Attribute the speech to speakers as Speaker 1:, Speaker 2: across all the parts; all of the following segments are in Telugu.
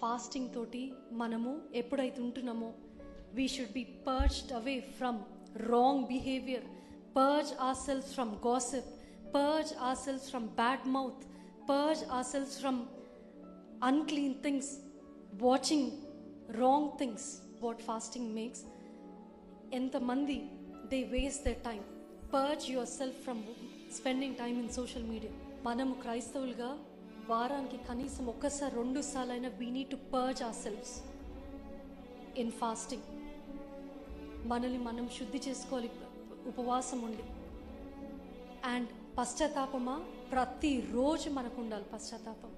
Speaker 1: ఫాస్టింగ్ తోటి మనము ఎప్పుడైతే ఉంటున్నామో we should be purged away from wrong behaviour, purge our selves from gossip, purge our selves from bad mouth, purge our selves from unclean things, watching wrong things. What fasting makes, entamandi they waste their time. Purge yourself from spending time in social media. Manamu Kraistavuluga varaniki kanisam okkasari rendu saalaina we need to purge ourselves in fasting. Manali manam shuddhi చేసుకొని ఉపవాసం ఉండి అండ్ పశ్చాత్తాపమా ప్రతి రోజు మనకు ఉండాలి పశ్చాత్తాపం.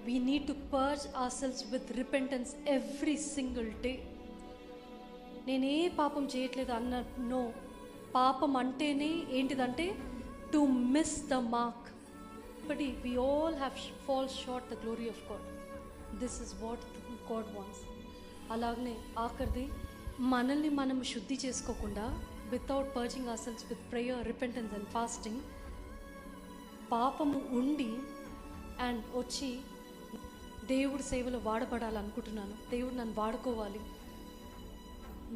Speaker 1: We need to purge ourselves with repentance every single day. నేనే పాపం చేయట్లేదు అన్న నో, పాపం అంటేనే ఏంటిదంటే to miss the mark. But we all have fall short the glory of God. This is what God wants. అలాగనే ఆఖరిది మనల్ని మనం శుద్ధి చేసుకోకుండా without purging ourselves with prayer, repentance and fasting, పాపము ఉండి అండ్ వచ్చి దేవుడి సేవలో వాడబడాలనుకుంటున్నాను, దేవుడు నన్ను వాడుకోవాలి.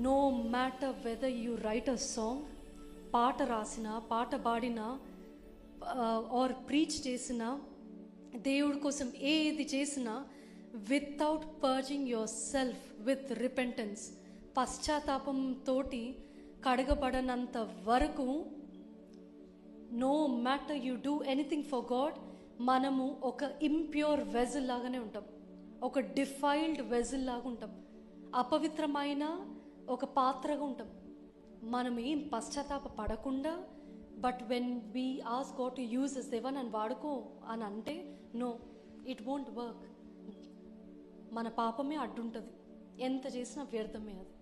Speaker 1: No matter whether you write a song, పాట రాసిన, పాట పాడిన ఆర్ ప్రీచ్ చేసిన, దేవుడి కోసం ఏది చేసినా without purging your self with repentance, పశ్చాత్తాపంతో కడగబడనంత వరకు no matter you do anything for God, మనము ఒక ఇంప్యూర్ వెజిల్ లాగానే ఉంటాం, ఒక డిఫైల్డ్ వెజిల్ లాగా ఉంటాం, అపవిత్రమైన ఒక పాత్రగా ఉంటాం. మనం ఏం పశ్చాత్తాప పడకుండా but when we ask God to use this, దేవా నన్ను వాడుకో అని అంటే నో, ఇట్ వోంట్ వర్క్. మన పాపమే అడ్డుంటుంది, ఎంత చేసినా వ్యర్థమే అది.